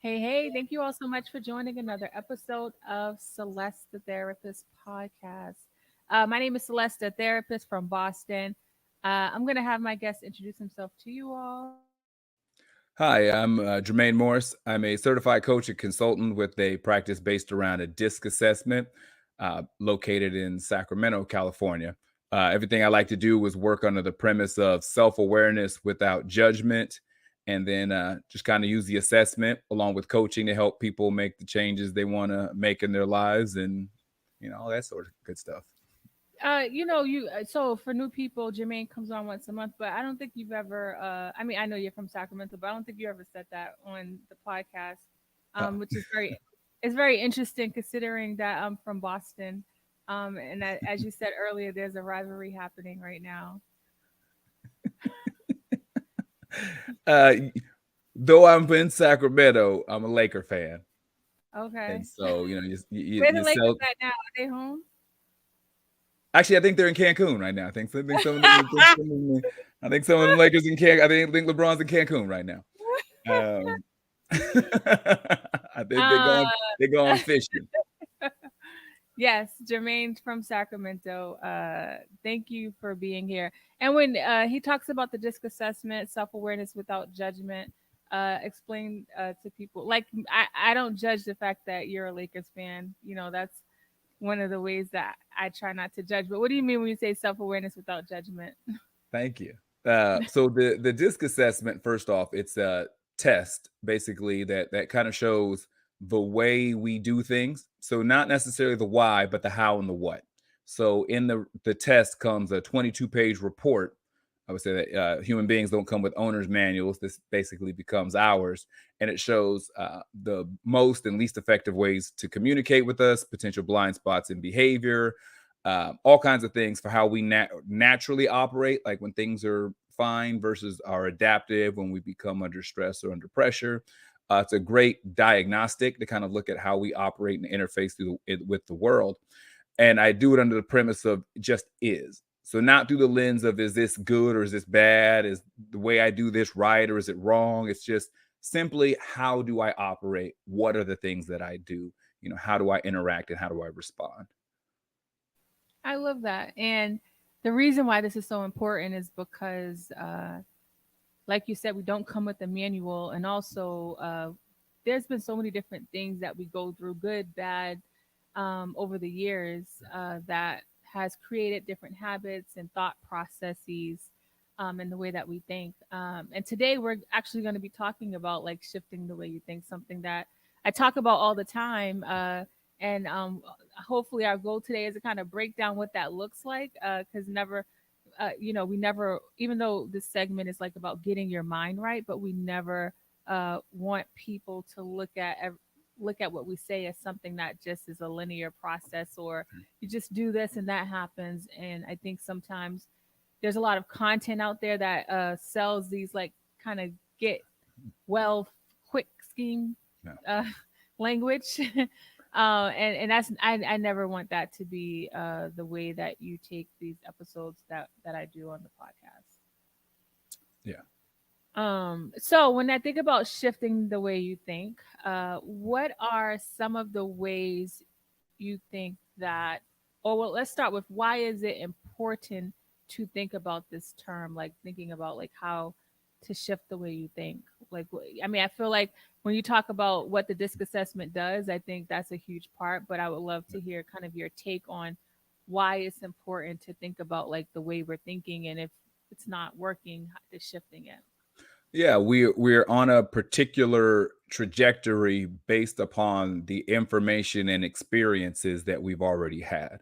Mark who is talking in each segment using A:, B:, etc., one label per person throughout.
A: Hey, thank you all so much for joining another episode of Celeste the Therapist podcast. My name is Celeste, a therapist from Boston. I'm going to have my guest introduce himself to you all.
B: Hi, I'm Jermaine Morris. I'm a certified coach and consultant with a practice based around a DISC assessment located in Sacramento, California. Everything I like to do is work under the premise of self awareness without judgment, and then just kind of use the assessment along with coaching to help people make the changes they want to make in their lives and, all that sort of good stuff.
A: So for new people, Jermaine comes on once a month, but I don't think you've ever. I mean, I know you're from Sacramento, but I don't think you ever said that on the podcast,
B: Oh,
A: which is it's very interesting considering that I'm from Boston, and that, as you said earlier, there's a rivalry happening right now.
B: uh, though I'm in Sacramento, I'm a Laker fan.
A: Okay,
B: And so,
A: where the
B: you
A: Lakers
B: sell.
A: at now? Are they home?
B: Actually, I think they're in Cancun right now. I think some of them, I think some of them Lakers in Can. I think LeBron's in Cancun right now. Um, I think they're
A: uh,
B: going. They're going fishing.
A: yes, Jermaine's from Sacramento. Thank you for being here. And when he talks about the DISC assessment, self awareness without judgment, explain to people. Like I don't judge the fact that you're a Lakers fan. That's one of the ways that I try not to judge. But what do you mean when you say self awareness without judgment?
B: Thank you. So the DISC assessment, first off, it's a test basically that kind of shows the way we do things. So not necessarily the why, but the how and the what. So in the test comes a 22-page report. I would say that human beings don't come with owner's manuals. This basically becomes ours, and it shows the most and least effective ways to communicate with us, potential blind spots in behavior, all kinds of things for how we naturally operate, like when things are fine versus are adaptive when we become under stress or under pressure. It's a great diagnostic to kind of look at how we operate and interface with the world. And I do it under the premise of just is. So not through the lens of is this good or is this bad? Is the way I do this right or is it wrong? It's just simply how do I operate? What are the things that I do? How do I interact and how do I respond?
A: I love that. And the reason why this is so important is because, like you said, we don't come with a manual. And also, there's been so many different things that we go through, good, bad, over the years, that has created different habits and thought processes, in the way that we think. And today we're actually going to be talking about like shifting the way you think, something that I talk about all the time. And hopefully our goal today is to kind of break down what that looks like, because we never, even though this segment is like about getting your mind right, but we never want people to look at what we say as something that just is a linear process, or you just do this and that happens. And I think sometimes there's a lot of content out there that sells these like kind of get well quick scheme
B: Yeah.
A: uh, language. And that's I never want that to be the way that you take these episodes that I do on the podcast.
B: Yeah.
A: So when I think about shifting the way you think, what are some of the ways you think that, or well, let's start with why is it important to think about this term, like thinking about like how to shift the way you think? Like, I mean, I feel like when you talk about what the DISC assessment does, I think that's a huge part, but I would love to hear kind of your take on why it's important to think about like the way we're thinking, and if it's not working, to shifting it.
B: Yeah, we're on a particular trajectory based upon the information and experiences that we've already had.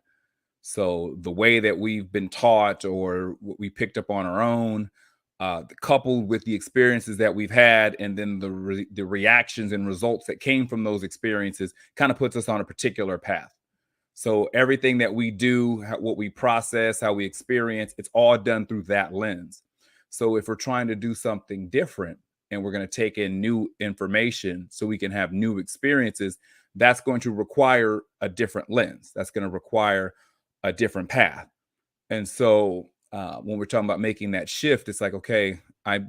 B: So the way that we've been taught or what we picked up on our own, coupled with the experiences that we've had, and then the reactions and results that came from those experiences, kind of puts us on a particular path. So everything that we do, what we process, how we experience, it's all done through that lens. So if we're trying to do something different and we're going to take in new information so we can have new experiences, that's going to require a different lens. That's going to require a different path. And so when we're talking about making that shift, it's like, okay, I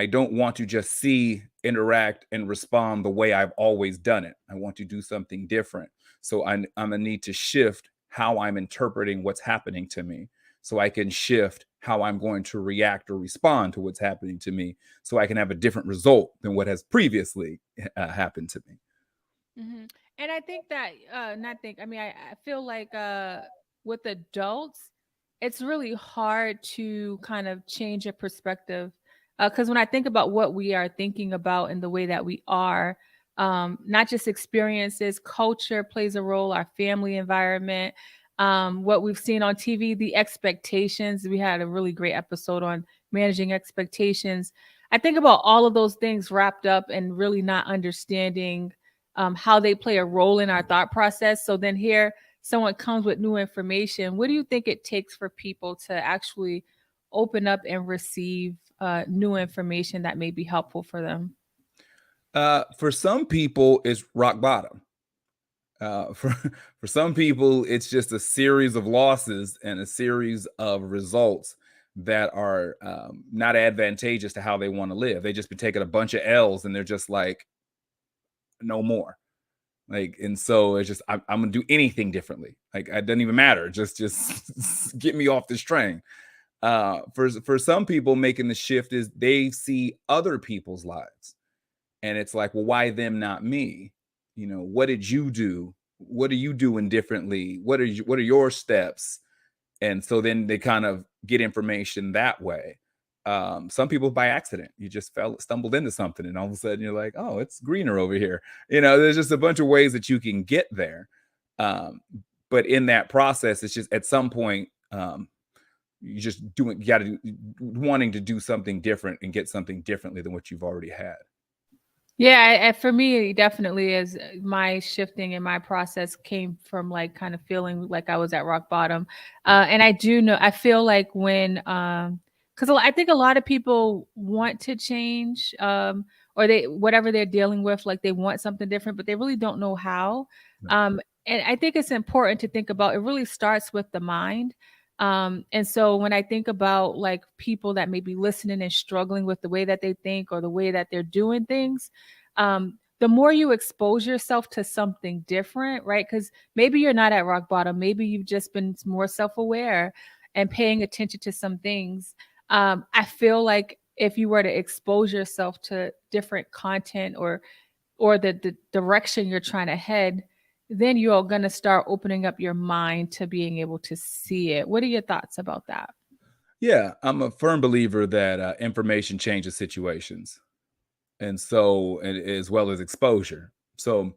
B: I don't want to just see, interact, and respond the way I've always done it. I want to do something different. So I'm gonna need to shift how I'm interpreting what's happening to me, so I can shift how I'm going to react or respond to what's happening to me, so I can have a different result than what has previously happened to me.
A: Hmm. And I think that, not think, I mean, I feel like with adults, it's really hard to kind of change a perspective. Because when I think about what we are thinking about and the way that we are, not just experiences, culture plays a role, our family environment, what we've seen on TV, the expectations. We had a really great episode on managing expectations. I think about all of those things wrapped up and really not understanding how they play a role in our thought process. So then here, someone comes with new information. What do you think it takes for people to actually open up and receive new information that may be helpful for them?
B: For some people, it's rock bottom. For for some people, it's just a series of losses and a series of results that are not advantageous to how they want to live. They just been taking a bunch of L's, and they're just like, no more. Like, and so it's just I'm gonna do anything differently. Like, it doesn't even matter. Just get me off this train. For some people, making the shift is they see other people's lives, and it's like, well, why them, not me? You know, what did you do? What are you doing differently? What are your steps? And so then they kind of get information that way. Some people by accident, you just stumbled into something, and all of a sudden you're like, oh, it's greener over here. You know, there's just a bunch of ways that you can get there. Um, but in that process, it's just at some point, you just doing, you got to do, wanting to do something different and get something differently than what you've already had.
A: Yeah, for me, it definitely is. My shifting and my process came from like kind of feeling like I was at rock bottom. And I do know, I feel like when, because I think a lot of people want to change, or they, whatever they're dealing with, like they want something different, but they really don't know how.
B: Right.
A: And I think it's important to think about, it really starts with the mind. And so when I think about like people that may be listening and struggling with the way that they think or the way that they're doing things, the more you expose yourself to something different, right? Because maybe you're not at rock bottom, maybe you've just been more self-aware and paying attention to some things. I feel like if you were to expose yourself to different content or the direction you're trying to head, then you're going to start opening up your mind to being able to see it. What are your thoughts about that?
B: Yeah, I'm a firm believer that information changes situations, and so, and as well as exposure. So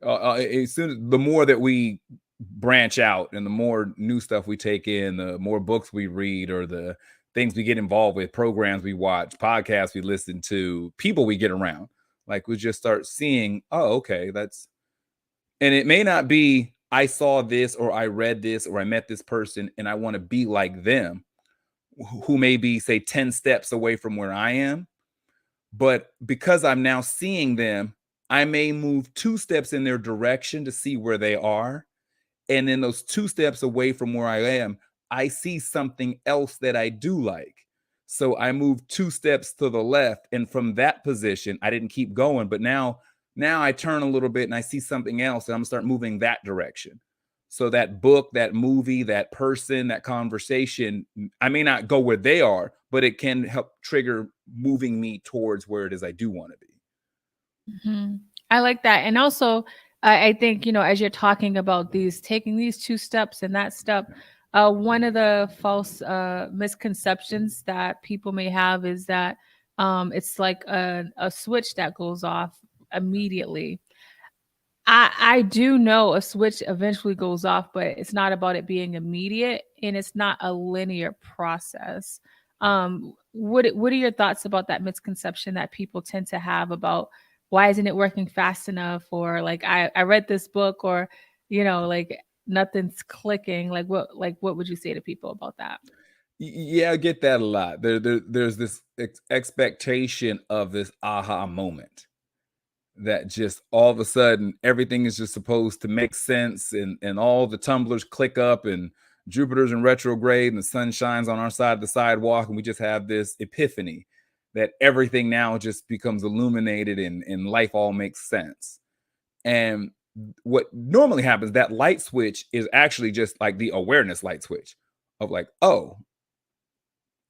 B: as soon the more that we branch out and the more new stuff we take in, the more books we read, or the things we get involved with, programs we watch, podcasts we listen to, people we get around, like we just start seeing, oh, okay, that's, and it may not be I saw this or I read this or I met this person and I want to be like them, who may be, say, 10 steps away from where I am. But because I'm now seeing them, I may move 2 steps in their direction to see where they are. And then those 2 steps away from where I am, I see something else that I do like. So I move 2 steps to the left. And from that position, I didn't keep going, but now I turn a little bit and I see something else, and I'm gonna start moving that direction. So that book, that movie, that person, that conversation, I may not go where they are, but it can help trigger moving me towards where it is I do want to be.
A: Mhm. I like that. And also, I think, as you're talking about these, taking these two steps and that step, one of the false misconceptions that people may have is that it's like a switch that goes off immediately. I do know a switch eventually goes off, but it's not about it being immediate and it's not a linear process. What are your thoughts about that misconception that people tend to have about why isn't it working fast enough, or like I read this book, or like nothing's clicking. Like what would you say to people about that?
B: Yeah, I get that a lot. There's this expectation of this aha moment, that just all of a sudden everything is just supposed to make sense, and all the tumblers click up, and Jupiter's in retrograde and the sun shines on our side of the sidewalk, and we just have this epiphany that everything now just becomes illuminated and life all makes sense. And what normally happens, that light switch is actually just like the awareness light switch of like, oh,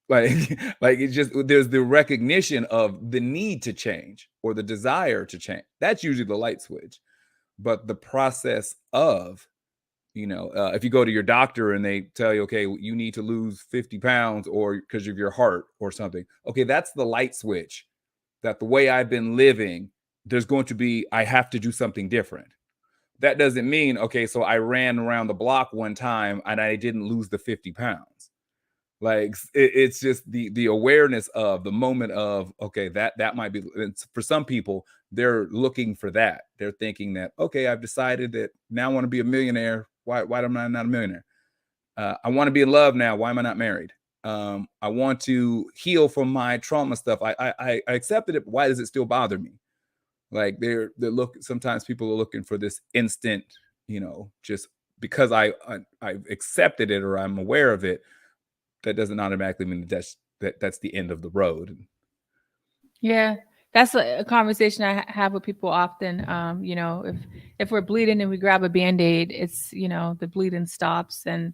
B: like like it's just there's the recognition of the need to change or the desire to change. That's usually the light switch. But the process of, if you go to your doctor and they tell you, okay, you need to lose 50 pounds or because of your heart or something, okay, that's the light switch. That the way I've been living, there's going to be, I have to do something different. That doesn't mean, okay, so I ran around the block one time and I didn't lose the 50 pounds. Like it's just the awareness of the moment of, okay, that might be, for some people they're looking for that. They're thinking that, okay, I've decided that now I want to be a millionaire. Why am I not a millionaire? I want to be in love now. Why am I not married? I want to heal from my trauma stuff. I accepted it, but why does it still bother me? Like they're look, sometimes people are looking for this instant, just because I've accepted it or I'm aware of it, that doesn't automatically mean that's the end of the road.
A: Yeah, that's a conversation I have with people often. If we're bleeding and we grab a band-aid, it's the bleeding stops, and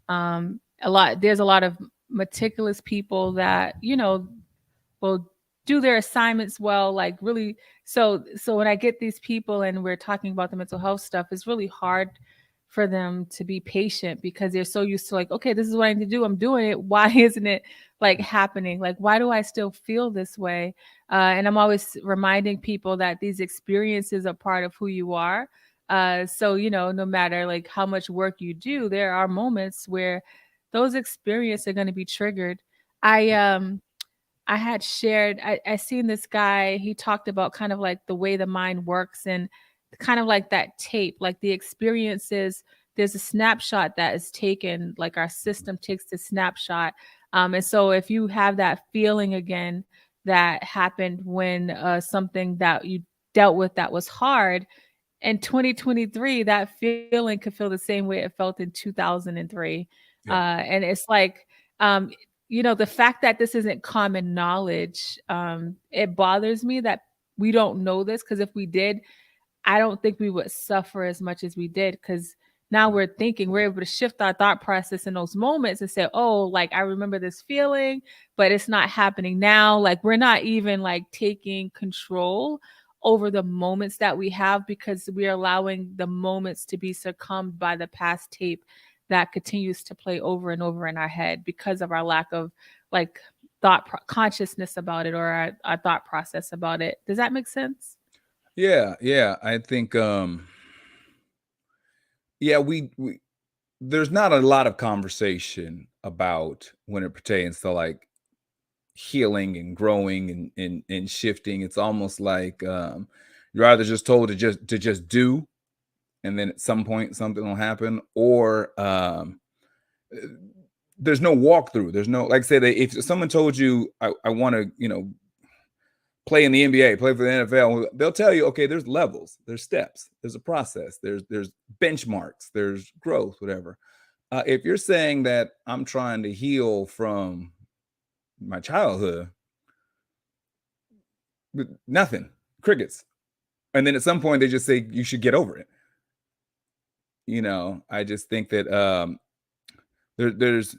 A: there's a lot of meticulous people that will do their assignments well, like really. So when I get these people and we're talking about the mental health stuff, it's really hard for them to be patient because they're so used to, like, okay, this is what I need to do, I'm doing it, why isn't it like happening, like why do I still feel this way? And I'm always reminding people that these experiences are part of who you are. So no matter like how much work you do, there are moments where those experiences are going to be triggered. I had shared, I seen this guy, he talked about kind of like the way the mind works and kind of like that tape, like the experiences, there's a snapshot that is taken, like our system takes the snapshot. And so if you have that feeling again that happened when something that you dealt with that was hard, in 2023, that feeling could feel the same way it felt in 2003.
B: Yeah.
A: And it's like, the fact that this isn't common knowledge, it bothers me that we don't know this, because if we did, I don't think we would suffer as much as we did, because now we're able to shift our thought process in those moments and say, oh, like I remember this feeling, but it's not happening now. Like we're not even like taking control over the moments that we have, because we're allowing the moments to be succumbed by the past tape that continues to play over and over in our head because of our lack of like consciousness about it, or our thought process about it. Does that make sense?
B: Yeah, I think yeah, we there's not a lot of conversation about when it pertains to like healing and growing and shifting. It's almost like you're either just told to just do, and then at some point something will happen, or uh, there's no walkthrough. There's no, like say that if someone told you I want to, play in the NBA, play for the NFL, they'll tell you, okay, there's levels, there's steps, there's a process, there's benchmarks, there's growth, whatever. If you're saying that I'm trying to heal from my childhood, nothing, crickets. And then at some point they just say you should get over it. I just think that there's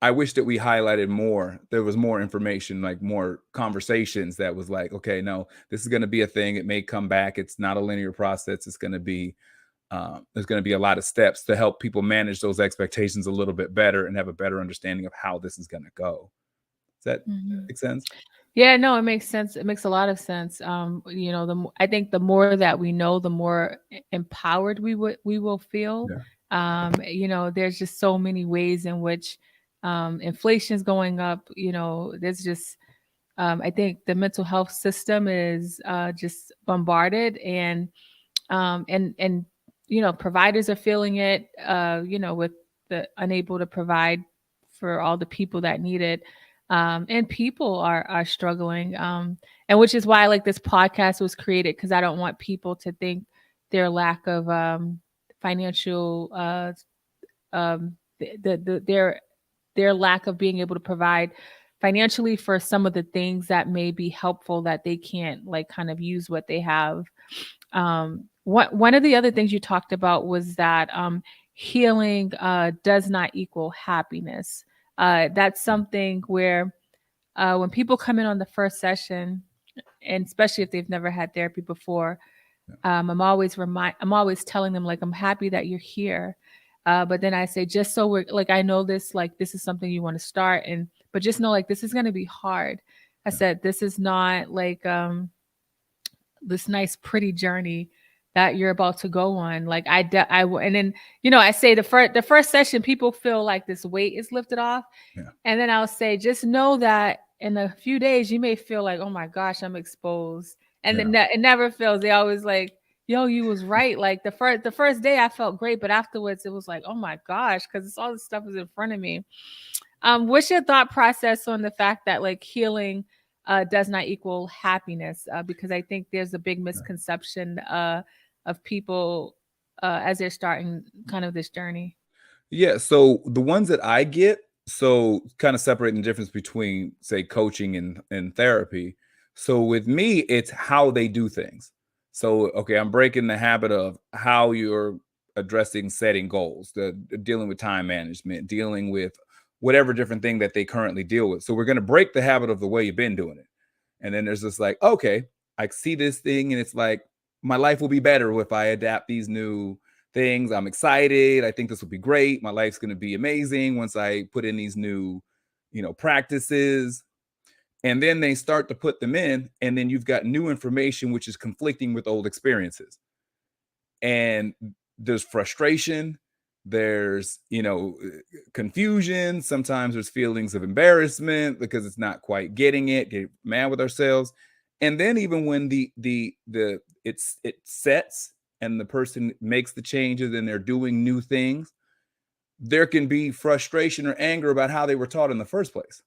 B: I wish that we highlighted more. There was more information, like more conversations that was like, okay, no, this is going to be a thing. It may come back. It's not a linear process. It's going to be, there's going to be a lot of steps to help people manage those expectations a little bit better and have a better understanding of how this is going to go. Does that
A: Mhm.
B: make sense?
A: Yeah, no, it makes sense. It makes a lot of sense. I think the more that we know, the more empowered we will feel.
B: Yeah.
A: There's just so many ways in which inflation is going up. There's just I think the mental health system is just bombarded, and providers are feeling it. With the unable to provide for all the people that need it, and people are struggling, and which is why like this podcast was created, because I don't want people to think their lack of financial the their lack of being able to provide financially for some of the things that may be helpful that they can't like kind of use what they have. One of the other things you talked about was that healing does not equal happiness. That's something where when people come in on the first session, and especially if they've never had therapy before, I'm always telling them like I'm happy that you're here. But then I say just so we're like I know this like this is something you want to start and but just know like this is gonna be hard. I said this is not like this nice pretty journey that you're about to go on. Like and then I say the first session people feel like this weight is lifted off,
B: Yeah.
A: and then I'll say just know that in a few days you may feel like oh my gosh I'm exposed, and
B: Yeah.
A: then it never feels. They always like yo you was right. Like the first day I felt great, but afterwards it was like oh my gosh because it's all this stuff is in front of me. What's your thought process on the fact that like healing does not equal happiness? Because I think there's a big misconception of people as they're starting kind of this journey.
B: Yeah, so the ones that I get, so kind of separating the difference between, say, coaching and therapy. So with me, it's how they do things. So, okay, I'm breaking the habit of how you're addressing setting goals, dealing with time management, dealing with whatever different thing that they currently deal with. So we're going to break the habit of the way you've been doing it. And then there's this like, okay, I see this thing and it's like, my life will be better if I adapt these new things. I'm excited. I think this will be great. My life's going to be amazing once I put in these new, practices. And then they start to put them in, and then you've got new information which is conflicting with old experiences. And there's frustration, there's, confusion, sometimes there's feelings of embarrassment because it's not quite getting it, get mad with ourselves. And then even when it sets and the person makes the changes and they're doing new things, there can be frustration or anger about how they were taught in the first place.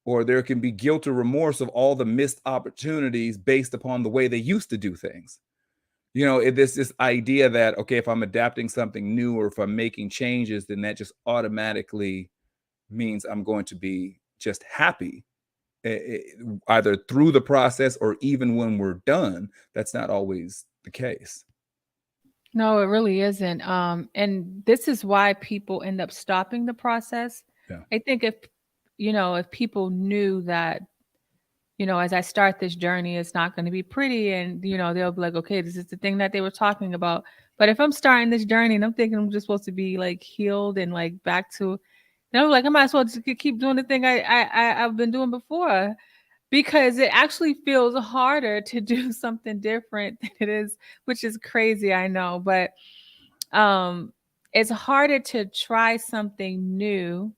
B: Or there can be guilt or remorse of all the missed opportunities based upon the way they used to do things. There's this idea that, okay, if I'm adapting something new or if I'm making changes, then that just automatically means I'm going to be just happy, either through the process or even when we're done. That's not always the case.
A: No, it really isn't. And this is why people end up stopping the process.
B: Yeah.
A: I think if people knew that as I start this journey, it's not going to be pretty. And, they'll be like, okay, this is the thing that they were talking about. But if I'm starting this journey and I'm thinking I'm just supposed to be like healed and like back to, I'm like, I might as well just keep doing the thing I've been doing before because it actually feels harder to do something different than it is, which is crazy. I know, but um, it's harder to try something new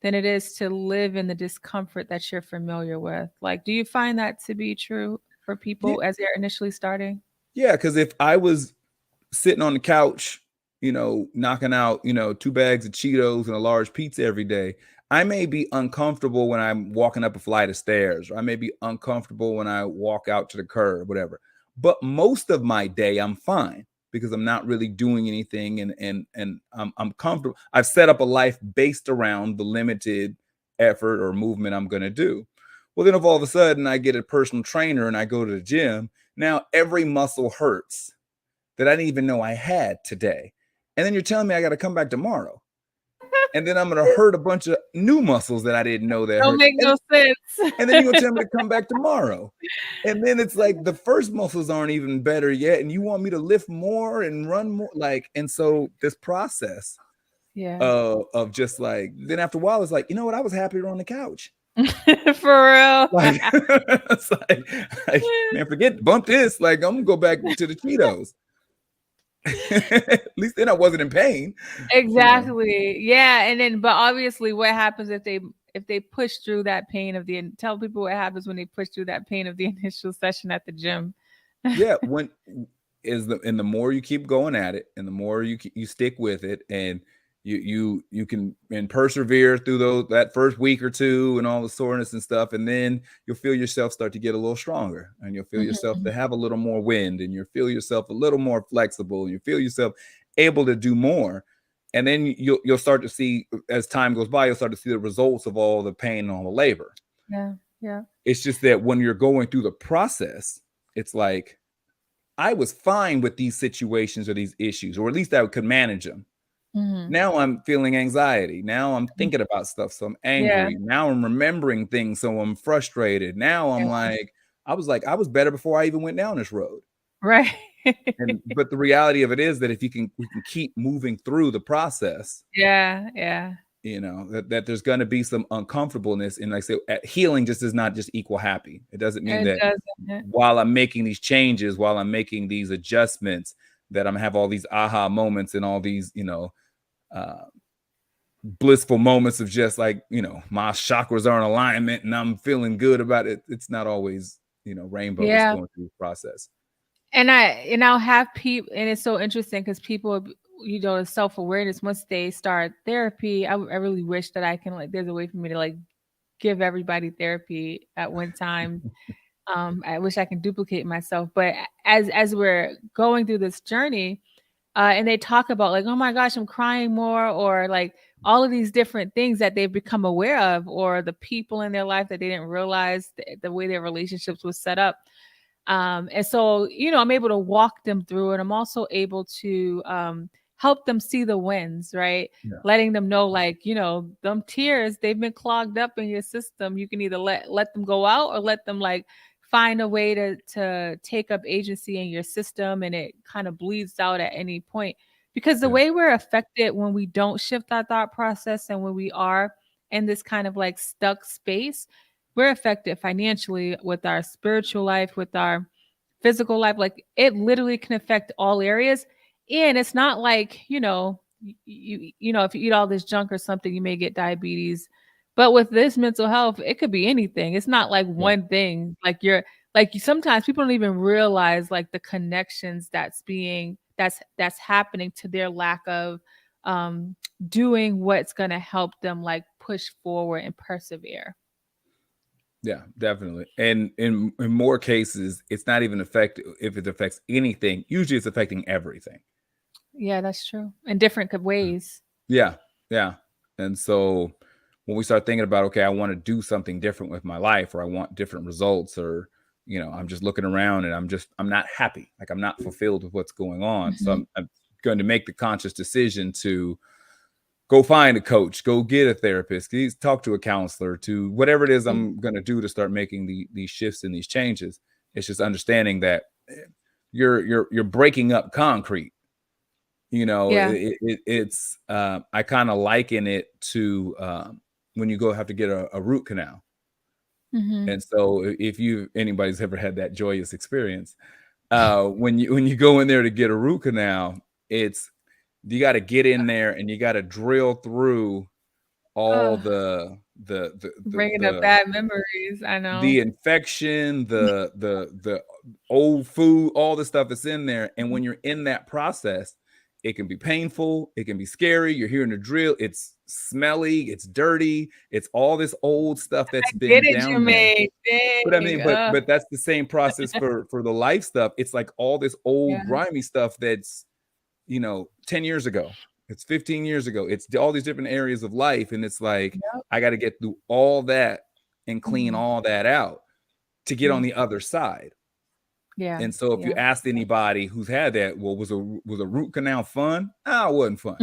A: than it is to live in the discomfort that you're familiar with. Like, do you find that to be true for
B: Yeah.
A: people as they're initially starting?
B: Yeah. Because if I was sitting on the couch, knocking out, 2 bags of Cheetos and a large pizza every day, I may be uncomfortable when I'm walking up a flight of stairs, or I may be uncomfortable when I walk out to the curb, whatever. But most of my day, I'm fine because I'm not really doing anything, and I'm comfortable. I've set up a life based around the limited effort or movement I'm going to do. Well, then if all of a sudden I get a personal trainer and I go to the gym, now every muscle hurts that I didn't even know I had today. And then you're telling me I got to come back tomorrow. And then I'm going to hurt a bunch of new muscles that I didn't know that
A: Don't
B: hurt.
A: make no sense.
B: And then you're going to tell me to come back tomorrow. And then it's like the first muscles aren't even better yet. And you want me to lift more and run more. And so this process
A: Yeah.
B: of just like, then after a while, it's like, you know what? I was happier on the couch.
A: For real.
B: It's like, man, bump this. Like, I'm going to go back to the Cheetos. At least then I wasn't in pain.
A: Exactly. Yeah. And then, but obviously, what happens if they push through that pain of tell people what happens when they push through that pain of the initial session at the gym.
B: Yeah, and the more you keep going at it, and the more you stick with it, and you can and persevere through that first week or two and all the soreness and stuff, and then you'll feel yourself start to get a little stronger, and you'll feel yourself to
A: Mhm.
B: have a little more wind, and you'll feel yourself a little more flexible, and you feel yourself able to do more. And then you'll start to see, as time goes by, you'll start to see the results of all the pain and all the labor.
A: Yeah. Yeah.
B: It's just that when you're going through the process, it's like, I was fine with these situations or these issues, or at least I could manage them.
A: Hmm.
B: Now I'm feeling anxiety. Now I'm thinking about stuff, so I'm
A: Yeah.
B: angry. Now I'm remembering things, so I'm frustrated. Now I'm
A: Yeah.
B: like, I was better before I even went down this road.
A: Right.
B: And but the reality of it is that if we can keep moving through the process,
A: Yeah. Yeah.
B: that there's going to be some uncomfortableness. And like I say, healing just does not just equal happy. It doesn't mean
A: It
B: that
A: doesn't.
B: while I'm making these changes, while I'm making these adjustments, that I'm have all these aha moments and all these, uh, blissful moments of just like, my chakras are in alignment and I'm feeling good about it. It's not always, rainbows
A: Yeah.
B: going through the process.
A: I'll have people, and it's so interesting because people, self awareness, once they start therapy, I really wish that I can, like, there's a way for me to, like, give everybody therapy at one time. I wish I can duplicate myself, but as we're going through this journey, and they talk about, like, oh my gosh, I'm crying more, or like all of these different things that they've become aware of, or the people in their life that they didn't realize the way their relationships was set up. And so, I'm able to walk them through it. I'm also able to help them see the wins, right?
B: Yeah.
A: Letting them know, like, them tears, they've been clogged up in your system. You can either let them go out, or let them, like, find a way to take up agency in your system, and it kind of bleeds out at any point. Because the
B: Yeah.
A: way we're affected when we don't shift our thought process, and when we are in this kind of like stuck space, we're affected financially, with our spiritual life, with our physical life. Like, it literally can affect all areas. And it's not like, if you eat all this junk or something, you may get diabetes. But with this mental health, it could be anything. It's not like
B: Yeah.
A: one thing. Like, sometimes people don't even realize, like, the connections that's happening to their lack of um doing what's going to help them, like, push forward and persevere.
B: Yeah, definitely. And in more cases, it's not even affected if it affects anything. Usually it's affecting everything.
A: Yeah, that's true. In different ways.
B: Yeah. Yeah. And so when we start thinking about, okay, I want to do something different with my life, or I want different results, or, I'm just looking around and I'm not happy. Like, I'm not fulfilled with what's going on. So
A: Mhm.
B: I'm going to make the conscious decision to go find a coach, go get a therapist, talk to a counselor, to whatever it is
A: Yeah.
B: I'm going to do to start making these shifts and these changes. It's just understanding that you're breaking up concrete.
A: Yeah.
B: It's I kind of liken it to when you go have to get a root canal.
A: Mhm.
B: And so if anybody's ever had that joyous experience, when you go in there to get a root canal, it's you got to get in there and you got to drill through all
A: Ugh, bringing up
B: the
A: bad memories, I know.
B: the infection, the old food, all the stuff that's in there. And
A: Mhm.
B: when you're in that process, it can be painful, it can be scary. You're hearing the drill, it's smelly, it's dirty, it's all this old stuff that's
A: I get
B: been
A: it,
B: down there.
A: Jermaine.
B: But I
A: Dang,
B: mean, but that's the same process for the life stuff. It's like all this
A: yeah,
B: old grimy stuff that's 10 years ago. It's 15 years ago. It's all these different areas of life. And it's like,
A: yep,
B: I got to get through all that and clean
A: mhm,
B: all that out to get on
A: yep,
B: the other side.
A: yeah,
B: And so if you
A: yeah.
B: asked anybody who's had that, well, was a root canal fun? Ah, it wasn't fun.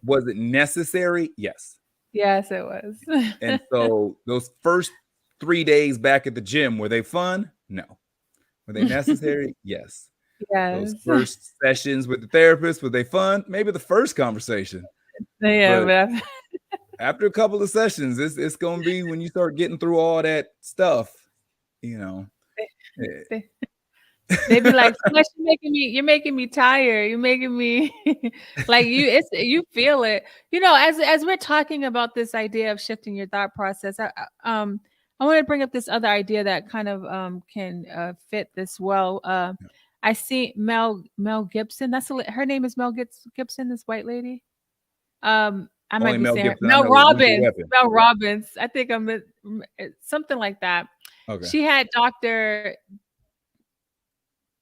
B: Was it necessary? Yes.
A: Yes, it was.
B: And so those first 3 days back at the gym, were they fun? No. Were they necessary? Yes. Those
A: Yes.
B: first sessions with the therapist, were they fun? Maybe the first conversation,
A: Yeah,
B: but
A: but I've
B: after a couple of sessions, it's gonna be when you start getting through all that stuff, you know. eh,
A: they they be like, "Celeste, you're making me tired. You're making me," like, you feel it. As we're talking about this idea of shifting your thought process, I want to bring up this other idea that kind of can fit this well. I see Mel Gibson. Her name is Gibson. This white lady. I
B: Only
A: might be
B: Mel
A: saying
B: Gibson I
A: Mel
B: know is Lethal
A: Robbins.
B: Weapon.
A: Mel Robbins. I think something like that.
B: Okay.
A: She had Doctor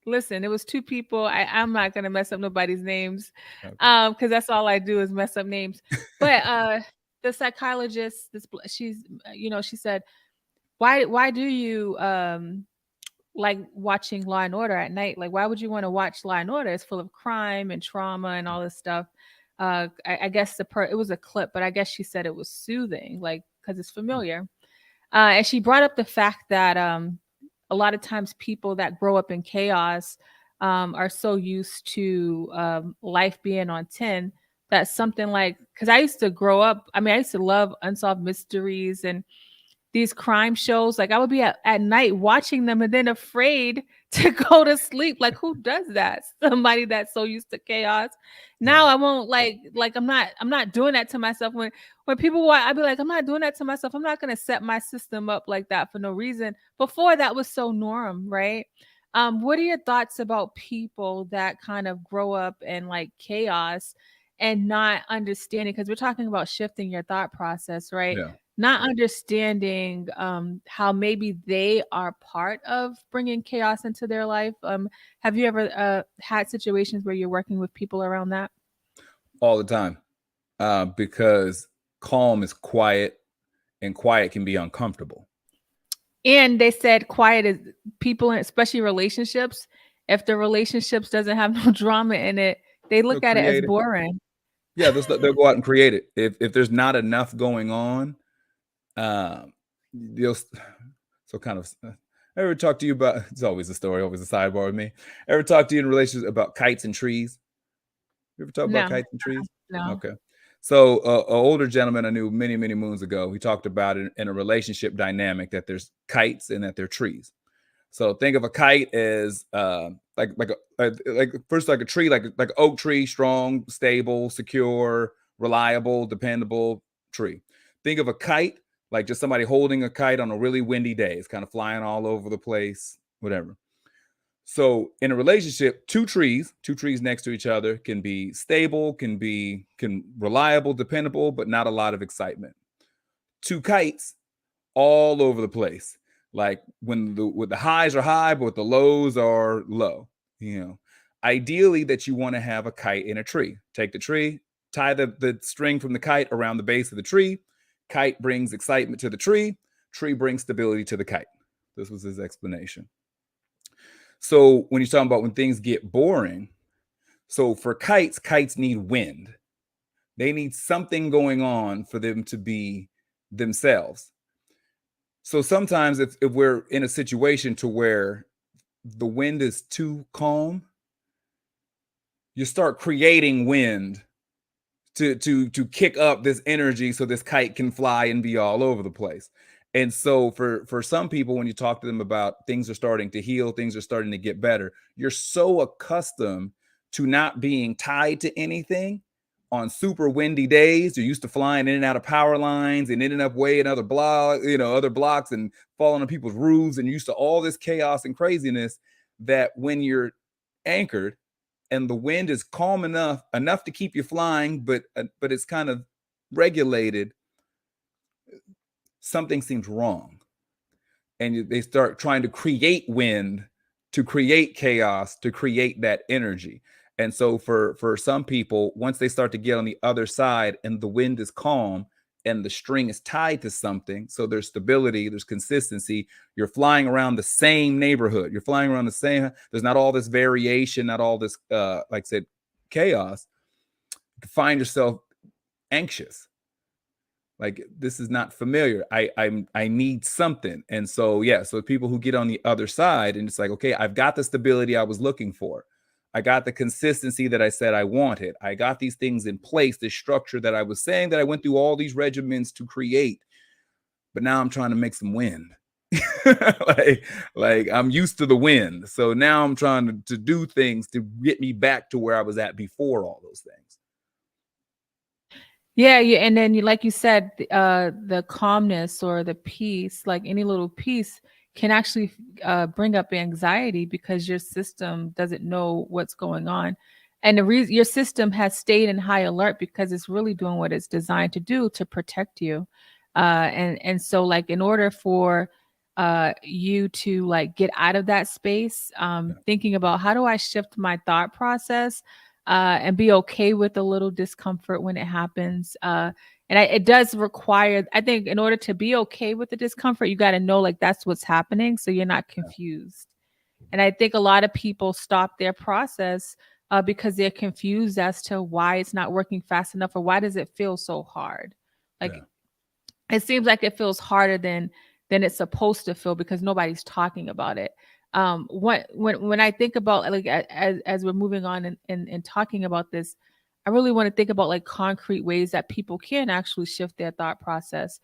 A: Listen, it was two people. I'm not gonna mess up nobody's names,
B: Okay.
A: because that's all I do is mess up names. But the psychologist, she's, she said, why do you like watching Law and Order at night? Like, why would you want to watch Law and Order? It's full of crime and trauma and all this stuff. I guess it was a clip, but I guess she said it was soothing, like because it's familiar. And she brought up the fact that a lot of times people that grow up in chaos are so used to life being on 10 that something like, because I used to grow up, I mean, I used to love unsolved mysteries and these crime shows. Like I would be at night watching them and then afraid to go to sleep. Like who does that? Somebody that's so used to chaos. Now
B: Yeah.
A: I won't like I'm not doing that to myself. When people watch, I'd be like, I'm not doing that to myself. I'm not gonna set my system up like that for no reason. Before that was so norm, right? What are your thoughts about people that kind of grow up in like chaos and not understanding? Because we're talking about shifting your thought process, right?
B: Yeah.
A: Not understanding how maybe they are part of bringing chaos into their life. Have you ever had situations where you're working with people around that?
B: All the time. Because calm is quiet and quiet can be uncomfortable.
A: And they said quiet is people, especially relationships. If the relationships doesn't have no drama in it, they
B: They'll
A: look at it as
B: create it.
A: boring.
B: Yeah, they'll go out and create it. If there's not enough going on, you'll so kind of. I ever talk to you about? It's always a story, always a sidebar with me. Ever talk to you in relations about kites and trees? You ever talk about
A: No,
B: kites and trees?
A: no.
B: Okay. So, an older gentleman I knew many, many moons ago, he talked about it in a relationship dynamic that there's kites and that there are trees. So think of a kite as like first like a tree, like an oak tree, strong, stable, secure, reliable, dependable tree. Think of a kite like just somebody holding a kite on a really windy day. It's kind of flying all over the place, whatever. So in a relationship, two trees next to each other can be stable, can reliable, dependable, but not a lot of excitement. Two kites all over the place. Like when the highs are high, but the lows are low. You know, ideally that you want to have a kite in a tree. Take the tree, tie the string from the kite around the base of the tree. Kite brings excitement to the tree. Tree brings stability to the kite. This was his explanation. So when you're talking about when things get boring, so for kites, kites need wind. They need something going on for them to be themselves. So sometimes if we're in a situation to where the wind is too calm, you start creating wind to kick up this energy so this kite can fly and be all over the place. And so for some people, when you talk to them about things are starting to heal, things are starting to get better, you're so accustomed to not being tied to anything on super windy days. You're used to flying in and out of power lines and ending up way in other blocks and falling on people's roofs and used to all this chaos and craziness that when you're anchored and the wind is calm enough to keep you flying, but it's kind of regulated, something seems wrong, and they start trying to create wind, to create chaos, to create that energy. And so for some people, once they start to get on the other side and the wind is calm and the string is tied to something, so there's stability, there's consistency, you're flying around the same neighborhood, you're flying around the same, there's not all this variation, not all this like I said, chaos. You find yourself anxious, like this is not familiar. I need something. And so yeah, so people who get on the other side and it's like, okay, I've got the stability I was looking for, I got the consistency that I said I wanted, I got these things in place, this structure that I was saying that I went through all these regimens to create, but now I'm trying to make some wind. like like I'm used to the wind, so now I'm trying to do things to get me back to where I was at before all those things.
A: Yeah, yeah, and then like you said, the calmness or the peace, like any little piece, can actually bring up anxiety because your system doesn't know what's going on, and the reason your system has stayed in high alert because it's really doing what it's designed to do to protect you, and so like in order for you to like get out of that space,
B: Yeah.
A: thinking about how do I shift my thought process, and be okay with a little discomfort when it happens. It does require, I think, in order to be okay with the discomfort, you got to know like that's what's happening, so you're not
B: Yeah.
A: confused. And I think a lot of people stop their process because they're confused as to why it's not working fast enough, or why does it feel so hard. Like
B: Yeah.
A: it seems like it feels harder than it's supposed to feel because nobody's talking about it. When I think about like as we're moving on and talking about this, I really want to think about like concrete ways that people can actually shift their thought process.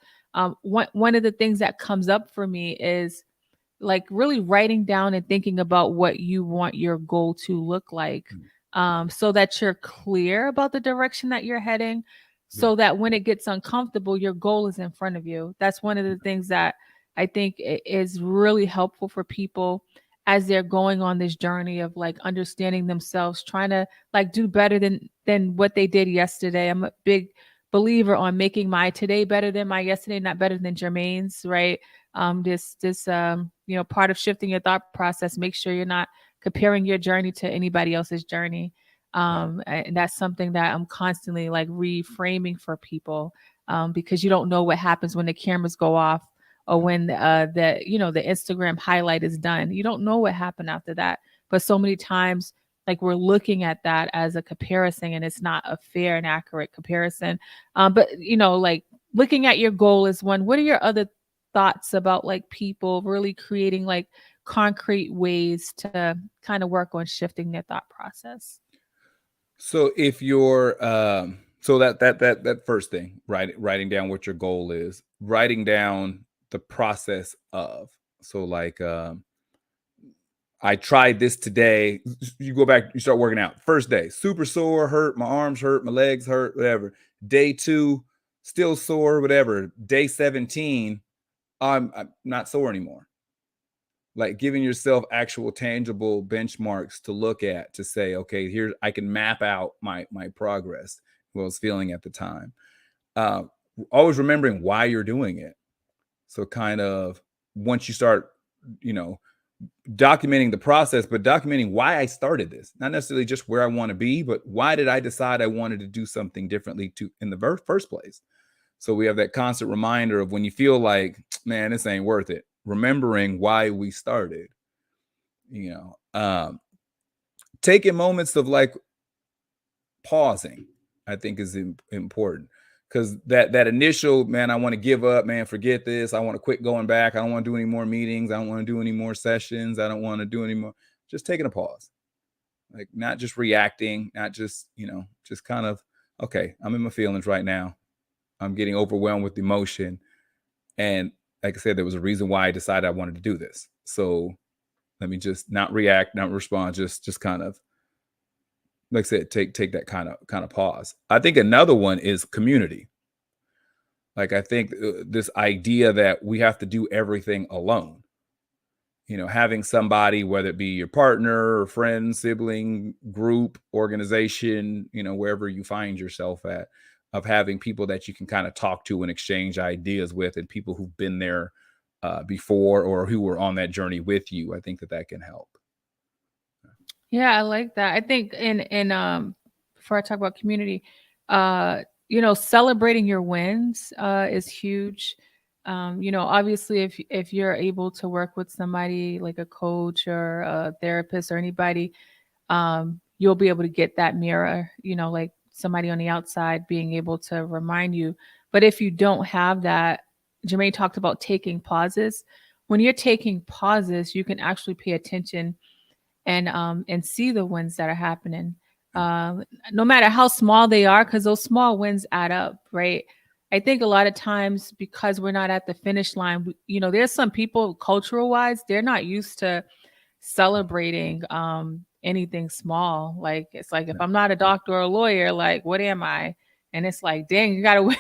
A: One of the things that comes up for me is like really writing down and thinking about what you want your goal to look like,
B: Mm.
A: so that you're clear about the direction that you're heading,
B: Yeah.
A: so that when it gets uncomfortable your goal is in front of you. That's one of the things that I think is really helpful for people as they're going on this journey of like understanding themselves, trying to like do better than what they did yesterday. I'm a big believer on making my today better than my yesterday, not better than Jermaine's, right? This part of shifting your thought process, make sure you're not comparing your journey to anybody else's journey.
B: Yeah.
A: And that's something that I'm constantly like reframing for people, because you don't know what happens when the cameras go off, or
B: Yeah.
A: when the Instagram highlight is done. You don't know what happened after that. But so many times, like we're looking at that as a comparison, and it's not a fair and accurate comparison. But like looking at your goal is one. What are your other thoughts about like people really creating like concrete ways to kind of work on shifting their thought process?
B: So if you're so that first thing, writing down what your goal is, writing down the process of. So like I tried this today. You go back, you start working out. First day, super sore, hurt, my arms hurt, my legs hurt, whatever. Day 2, still sore, whatever. Day 17, I'm not sore anymore. Like giving yourself actual tangible benchmarks to look at, to say, okay, here I can map out my progress, what I was feeling at the time. Uh, Always remembering why you're doing it. So kind of once you start, you know, documenting the process, but documenting why I started this, not necessarily just where I want to be, but why did I decide I wanted to do something differently to in the first place. So we have that constant reminder of when you feel like, man, this ain't worth it, remembering why we started, you know, taking moments of like pausing, I think is important, because that initial, man, I want to give up, man, forget this, I want to quit going back, I don't want to do any more meetings, I don't want to do any more sessions, I don't want to do any more. Just taking a pause, like not just reacting, not just, just kind of, okay, I'm in my feelings right now, I'm getting overwhelmed with emotion, and like I said, there was a reason why I decided I wanted to do this. So let me just not react, not respond, just kind of, like I said, take that kind of pause. I think another one is community. Like I think this idea that we have to do everything alone. Having somebody, whether it be your partner or friend, sibling, group, organization, wherever you find yourself at, of having people that you can kind of talk to and exchange ideas with, and people who've been there before, or who were on that journey with you. I think that can help.
A: Yeah, I like that. I think in before I talk about community, celebrating your wins is huge. Obviously if you're able to work with somebody like a coach or a therapist or anybody, you'll be able to get that mirror, like somebody on the outside being able to remind you. But if you don't have that, Jermaine talked about taking pauses. When you're taking pauses, you can actually pay attention and see the wins that are happening,
B: Yeah.
A: no matter how small they are, because those small wins add up, right? I think a lot of times because we're not at the finish line, there's some people cultural wise, they're not used to celebrating anything small. Like it's like if
B: Yeah.
A: I'm not a doctor or a lawyer, like what am I? And it's like, dang, you gotta wait.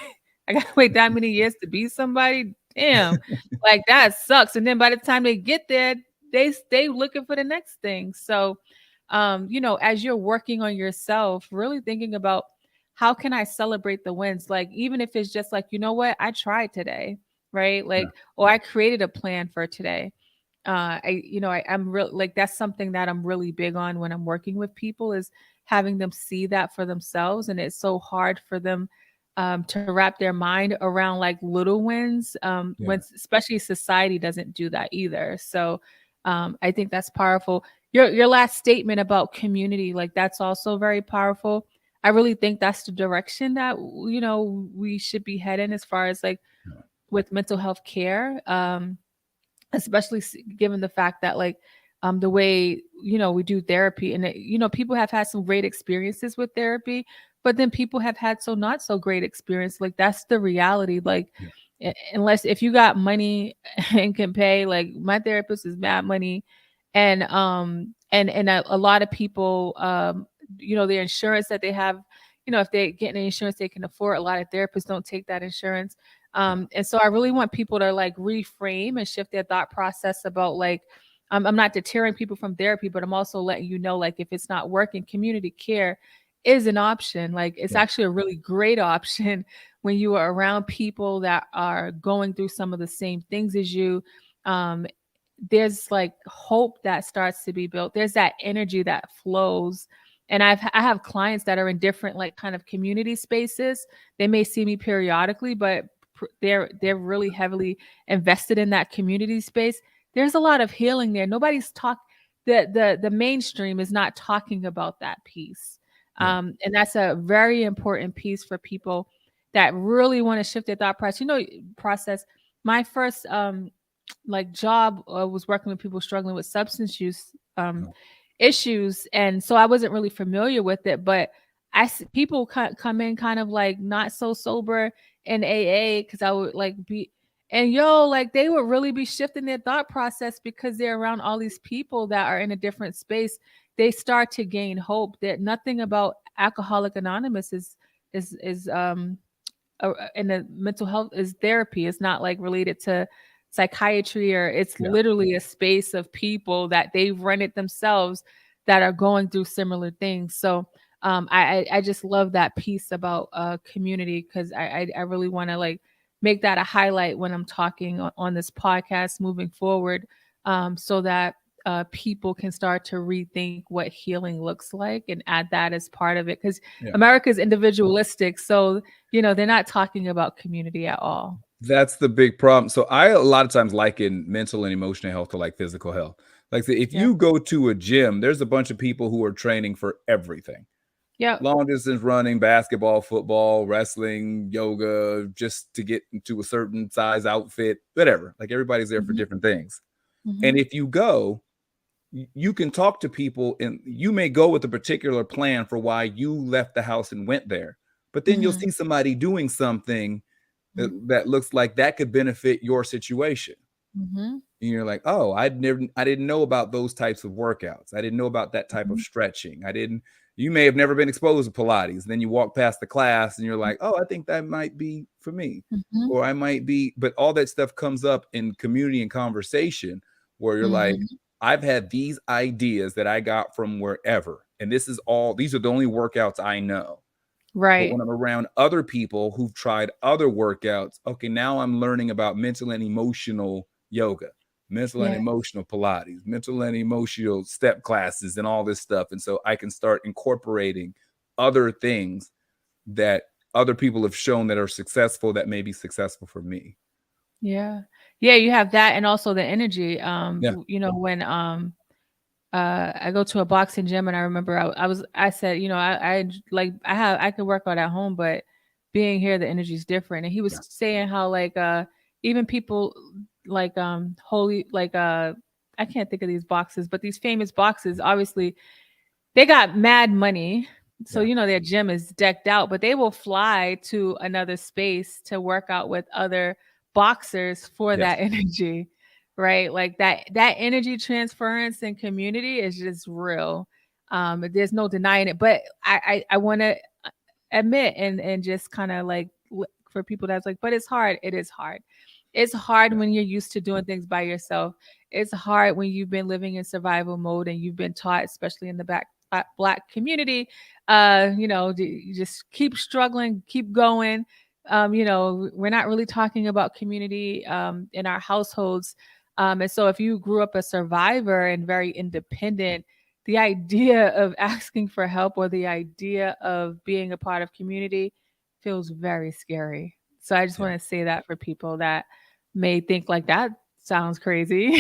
A: I gotta wait that many years to be somebody. Damn, like that sucks. And then by the time they get there, they stay looking for the next thing. So, as you're working on yourself, really thinking about how can I celebrate the wins? Like even if it's just like, you know what, I tried today. right?
B: Yeah.
A: Like, or I created a plan for today. I'm real like that's something that I'm really big on when I'm working with people is having them see that for themselves. And it's so hard for them to wrap their mind around like little wins, when
B: Yeah.
A: especially society doesn't do that either. So I think that's powerful. Your last statement about community, like that's also very powerful. I really think that's the direction that we should be heading as far as like
B: Yeah.
A: with mental health care. Especially given the fact that like the way we do therapy, and people have had some great experiences with therapy, but then people have had so not so great experience. Like that's the reality. Like
B: Yeah.
A: unless if you got money and can pay, like my therapist is mad money, and a lot of people, their insurance that they have, if they get any insurance they can afford, a lot of therapists don't take that insurance.
B: Yeah.
A: And so I really want people to like reframe and shift their thought process about like, I'm not deterring people from therapy, but I'm also letting you know, like, if it's not working, community care is an option. Like, it's
B: Yeah.
A: actually a really great option when you are around people that are going through some of the same things as you. Um, there's like hope that starts to be built. There's that energy that flows. And I have clients that are in different like kind of community spaces. They may see me periodically, but they're really heavily invested in that community space. There's a lot of healing there. Nobody's talk the mainstream is not talking about that piece.
B: Yeah.
A: And that's a very important piece for people that really want to shift their thought process. Process. My first like job was working with people struggling with substance use
B: Yeah.
A: issues, and so I wasn't really familiar with it. But people come in kind of like not so sober in AA, because I would like be, and like they would really be shifting their thought process because they're around all these people that are in a different space. They start to gain hope that nothing about Alcoholic Anonymous is in the mental health is therapy. It's not like related to psychiatry, or it's
B: Yeah.
A: literally a space of people that they've run it themselves that are going through similar things. So I just love that piece about community, because I really want to like make that a highlight when I'm talking on this podcast moving forward, so that people can start to rethink what healing looks like and add that as part of it, because
B: Yeah.
A: America's individualistic. So they're not talking about community at all.
B: That's the big problem. So I a lot of times liken mental and emotional health to like physical health. Like say, if
A: Yep.
B: you go to a gym, there's a bunch of people who are training for everything.
A: Yep.
B: Long distance running, basketball, football, wrestling, yoga, just to get into a certain size outfit, whatever. Like everybody's there for
A: Mhm.
B: different things. And
A: Mhm.
B: if you go, you can talk to people and you may go with a particular plan for why you left the house and went there. But then you'll
A: Mhm.
B: see somebody doing something
A: Mhm.
B: that looks like that could benefit your situation.
A: Mhm.
B: And you're like, oh, I didn't know about those types of workouts. I didn't know about that type of
A: Mhm.
B: stretching. I didn't, you may have never been exposed to Pilates. Then you walk past the class and you're like, oh, I think that might be for me.
A: Mhm.
B: Or I might be, but all that stuff comes up in community and conversation where you're like,
A: Mhm.
B: I've had these ideas that I got from wherever. And these are the only workouts I know. But
A: Right.
B: when I'm around other people who've tried other workouts, okay, now I'm learning about mental and emotional yoga, mental and
A: Yeah.
B: emotional Pilates, mental and emotional step classes, and all this stuff. And so I can start incorporating other things that other people have shown that are successful that may be successful for me.
A: Yeah. Yeah, you have that, and also the energy.
B: Yeah.
A: When I go to a boxing gym, and I remember I said, I could work out at home, but being here the energy is different. And he was
B: Yeah.
A: saying how like even people like holy like I can't think of these boxes, but these famous boxes, obviously they got mad money. So,
B: Yeah.
A: their gym is decked out, but they will fly to another space to work out with other boxers for
B: Yes.
A: that energy, right? Like that energy transference and community is just real. There's no denying it. But I want to admit and just kind of like for people that's like, but it's hard. It is hard. It's hard
B: Yeah.
A: when you're used to doing things by yourself. It's hard when you've been living in survival mode and you've been taught, especially in the black community, you just keep struggling, keep going. we're not really talking about community in our households. And so if you grew up a survivor and very independent, the idea of asking for help or the idea of being a part of community feels very scary. So I just
B: Yeah.
A: want to say that for people that may think like that sounds crazy.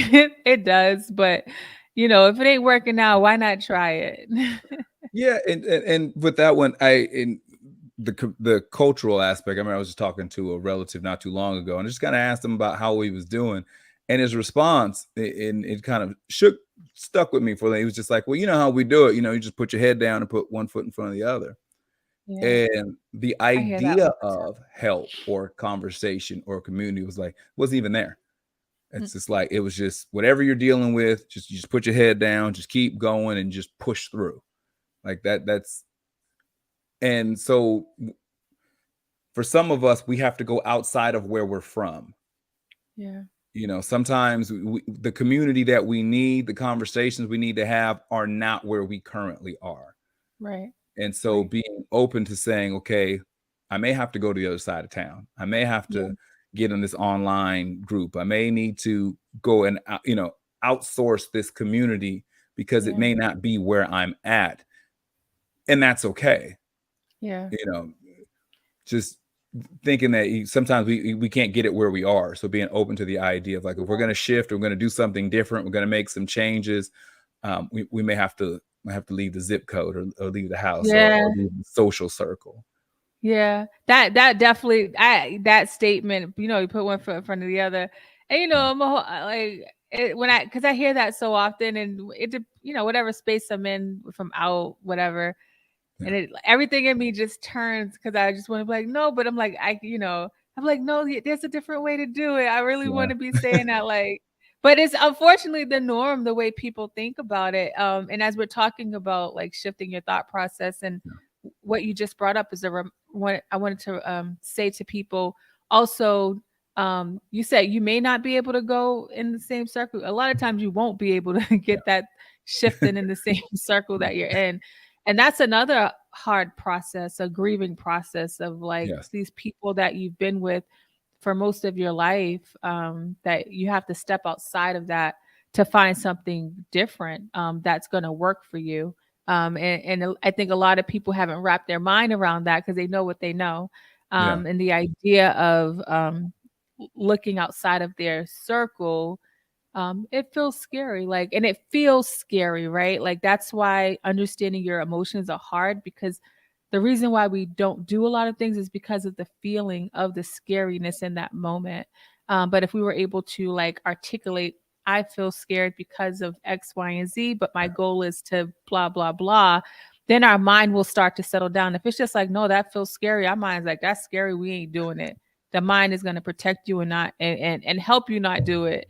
A: It does, but if it ain't working out, why not try it?
B: Yeah, and with that one, in the cultural aspect. I remember I was just talking to a relative not too long ago, and I just kind of asked him about how he was doing, and his response, and it kind of stuck with me for that. He was just like, "Well, you know how we do it. You just put your head down and put one foot in front of the other."
A: Yeah,
B: And the
A: I hear that
B: idea
A: all the time.
B: of help or conversation or community wasn't even there.
A: Mm.
B: It's just like it was just whatever you're dealing with, just put your head down, just keep going and just push through. Like that's and so for some of us, we have to go outside of where we're from.
A: Yeah,
B: Sometimes the community that we need, the conversations we need to have are not where we currently are.
A: right,
B: And so
A: right.
B: being open to saying, okay, I may have to go to the other side of town. I may have
A: Yeah,
B: to get in this online group. I may need to go and, outsource this community because it
A: yeah,
B: may not be where I'm at. And that's okay.
A: yeah.
B: You know, just thinking that sometimes we can't get it where we are. So being open to the idea of like, if we're going to shift, we're going to do something different, we're going to make some changes. We may have to leave the zip code or leave the house or
A: Yeah,
B: leave the social circle.
A: yeah. That definitely that statement, you put one foot in front of the other. And
B: Yeah,
A: I'm like when because I hear that so often, and whatever space I'm in, if I'm out, whatever,
B: yeah,
A: and everything in me just turns because I just want to be like, no, but I'm like, I'm like, no, there's a different way to do it. I really
B: yeah,
A: want to be saying that, like, but it's unfortunately the norm, the way people think about it. And as we're talking about like shifting your thought process, and
B: yeah,
A: what you just brought up is what I wanted to say to people. Also, you said you may not be able to go in the same circle. A lot of times you won't be able to
B: yeah,
A: get that shifting in the same circle that you're in, and that's another hard process, a grieving process of like
B: yes,
A: these people that you've been with for most of your life, that you have to step outside of that to find something different, that's going to work for you. And I think a lot of people haven't wrapped their mind around that because they know what they know.
B: yeah,
A: And the idea of looking outside of their circle, it feels scary, like, and it feels scary, right? Like that's why understanding your emotions are hard, because the reason why we don't do a lot of things is because of the feeling of the scariness in that moment. But if we were able to like articulate, I feel scared because of X, Y, and Z, but my goal is to blah, blah, blah, then our mind will start to settle down. If it's just like, no, that feels scary, our mind's like, that's scary, we ain't doing it. The mind is going to protect you and not and help you not do it.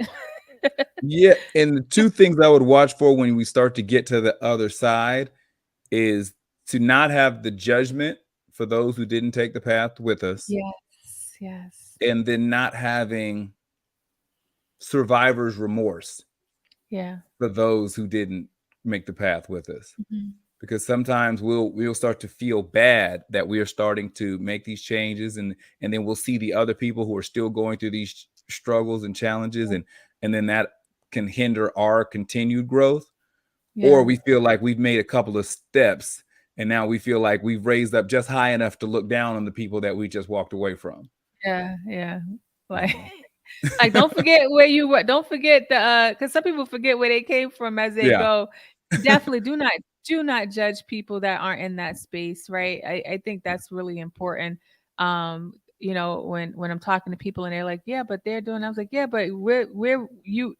B: yeah. And the two things I would watch for when we start to get to the other side is to not have the judgment for those who didn't take the path with us,
A: Yes, yes.
B: and then not having survivor's remorse
A: Yeah.
B: for those who didn't make the path with us.
A: Mhm.
B: Because sometimes we'll start to feel bad that we are starting to make these changes, and then we'll see the other people who are still going through these struggles and challenges, and then that can hinder our continued growth. Or
A: Yeah.
B: we feel like we've made a couple of steps and now we feel like we've raised up just high enough to look down on the people that we just walked away from.
A: Yeah, yeah. Like
B: So
A: like, don't forget where you were. Don't forget because some people forget where they came from as they
B: yeah,
A: go. Definitely do not judge people that aren't in that space, right? I think that's really important. When I'm talking to people and they're like, yeah, but they're doing, I was like, yeah, but where you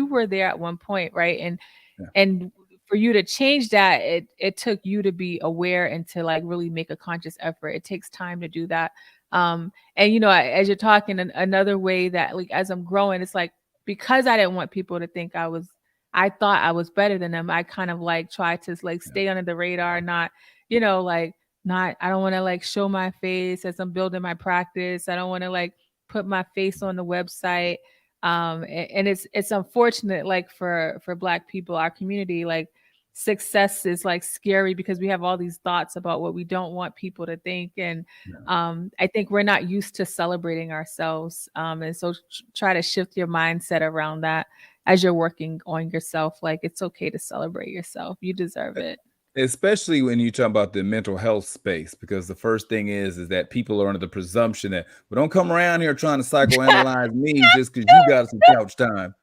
A: were there at one point, right?
B: yeah,
A: And for you to change that, it took you to be aware and to like really make a conscious effort. It takes time to do that. And as you're talking, another way that like as I'm growing, it's like because I didn't want people to think I thought I was better than them, I kind of like try to like
B: yeah,
A: stay under the radar, not like not I don't want to like show my face as I'm building my practice. I don't want to like put my face on the website. And it's unfortunate, like for Black people, our community, like success is like scary because we have all these thoughts about what we don't want people to think. And
B: Yeah.
A: I think we're not used to celebrating ourselves. And so try to shift your mindset around that as you're working on yourself. Like it's okay to celebrate yourself. You deserve it.
B: Especially when you talk about the mental health space, because the first thing is that people are under the presumption that, well, don't come around here trying to psychoanalyze me just because you got some couch time.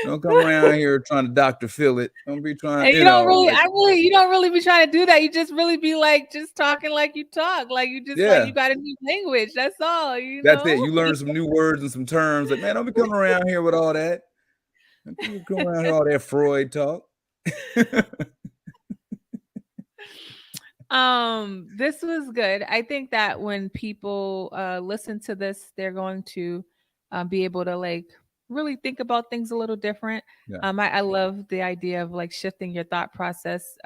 B: Don't come around here trying to Dr. Phil it. Don't be trying,
A: And you don't really, you don't really be trying to do that. You just really be like, just talking like you talk, like you just like
B: yeah,
A: you got a new language. That's all, you
B: that's it.
A: know.
B: You learn some new words and some terms. Like, man, don't be coming around here with all that. Don't be coming around here with all that Freud talk.
A: This was good. I think that when people listen to this, they're going to be able to like really think about things a little different.
B: Yeah,
A: I love the idea of like shifting your thought process.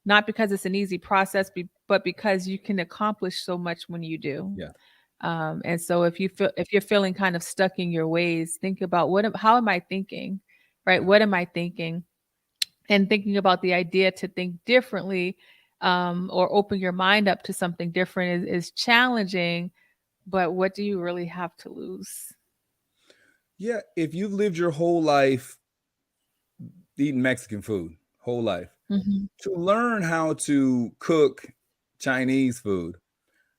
A: Not because it's an easy process, but because you can accomplish so much when you do.
B: yeah,
A: And so if you're feeling kind of stuck in your ways, think about how am I thinking, right?
B: yeah.
A: What am I thinking? And thinking about the idea to think differently, or open your mind up to something different is challenging. But what do you really have to lose?
B: Yeah, if you've lived your whole life eating Mexican food, whole life,
A: Hmm.
B: to learn how to cook Chinese food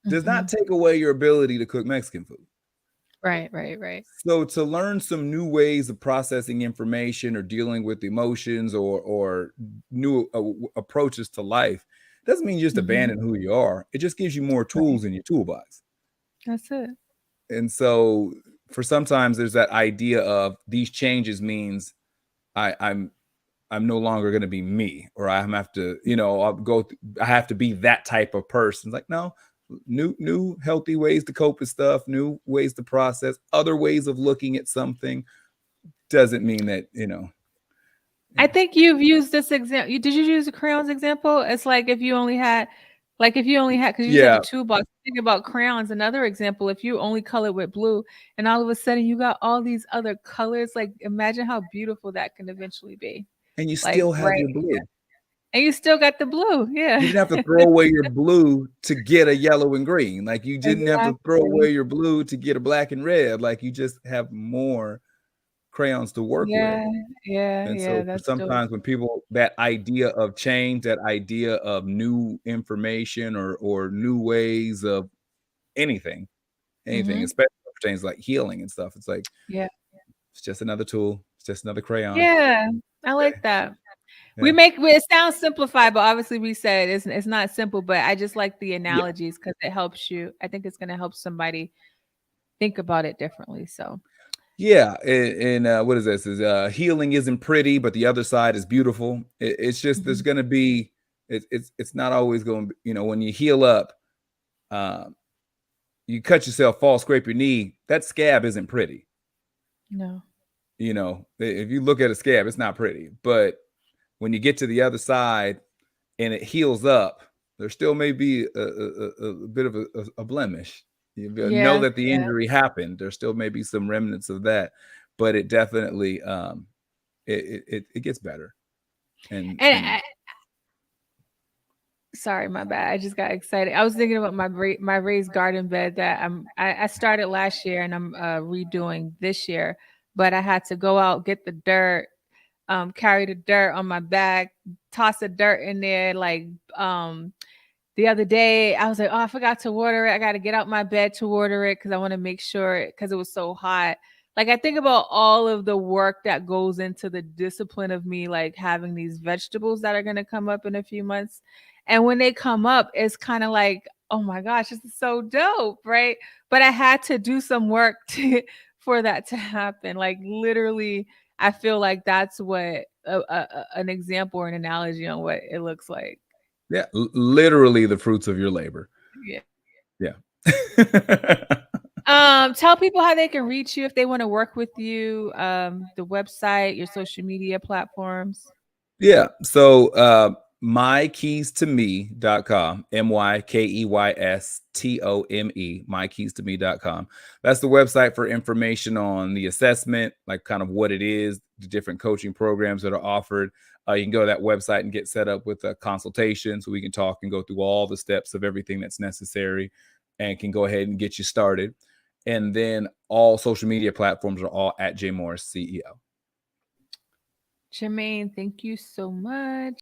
B: does not
A: Hmm.
B: take away your ability to cook Mexican food.
A: Right, right, right.
B: So to learn some new ways of processing information or dealing with emotions or new approaches to life doesn't mean you just
A: Hmm.
B: abandon who you are. It just gives you more
A: Right.
B: tools in your toolbox.
A: That's it.
B: And so for sometimes there's that idea of these changes means I'm no longer going to be me, or I have to, I have to be that type of person. It's like, no, new healthy ways to cope with stuff, new ways to process, other ways of looking at something doesn't mean that,
A: I
B: yeah.
A: think you've used this example. Did you use the crayons example? It's like if you only had, because you said the
B: Yeah.
A: toolbox. Think about crayons. Another example, if you only color with blue, and all of a sudden you got all these other colors, like imagine how beautiful that can eventually be.
B: And you
A: Like
B: still have
A: right,
B: your blue.
A: and you still got the blue.
B: You
A: Yeah,
B: didn't have to throw away your blue to get a yellow and green. Like you didn't have to throw
A: exactly.
B: away your blue to get a black and red. Like you just have more crayons to work with.
A: Yeah, yeah,
B: And
A: yeah.
B: so for
A: That's dope.
B: sometimes when people that idea of change, that idea of new information or new ways of anything,
A: Hmm.
B: especially when it pertains like healing and stuff, it's like
A: Yeah,
B: it's just another tool, it's just another crayon.
A: yeah. I
B: Okay.
A: like that.
B: Yeah.
A: It sounds simplified, but obviously we said it's not simple. But I just like the
B: Yeah.
A: analogies because it helps you. I think it's going to help somebody think about it differently. So,
B: Yeah. And what is this? Is healing isn't pretty, but the other side is beautiful. It's just there's
A: mhm.
B: gonna be it's not always going to, when you heal up, uh, you cut yourself, fall, scrape your knee, that scab isn't pretty.
A: No,
B: If you look at a scab, it's not pretty. But when you get to the other side and it heals up, there still may be a bit of a blemish. You know
A: yeah,
B: that the
A: yeah,
B: injury happened. There still may be some remnants of that, but it definitely it gets better.
A: and
B: And
A: sorry, my bad. I just got excited. I was thinking about my raised garden bed that I started last year and I'm redoing this year, but I had to go out get the dirt, carry the dirt on my back, toss the dirt in there, like the other day I was like, oh, I forgot to water it. I got to get out my bed to water it because I want to make sure because it was so hot. Like I think about all of the work that goes into the discipline of me like having these vegetables that are going to come up in a few months. And when they come up, it's kind of like, oh my gosh, this is so dope, right? But I had to do some work for that to happen. Like literally, I feel like that's what an example or an analogy on what it looks like.
B: yeah, literally the fruits of your labor.
A: Yeah.
B: Yeah.
A: Tell people how they can reach you if they want to work with you, the website, your social media platforms.
B: Yeah. So mykeystome.com, mykeystome, mykeystome.com. That's the website for information on the assessment, like kind of what it is, the different coaching programs that are offered. You can go to that website and get set up with a consultation so we can talk and go through all the steps of everything that's necessary and can go ahead and get you started. And then all social media platforms are all at J Morris CEO.
A: Jermaine, thank you so much.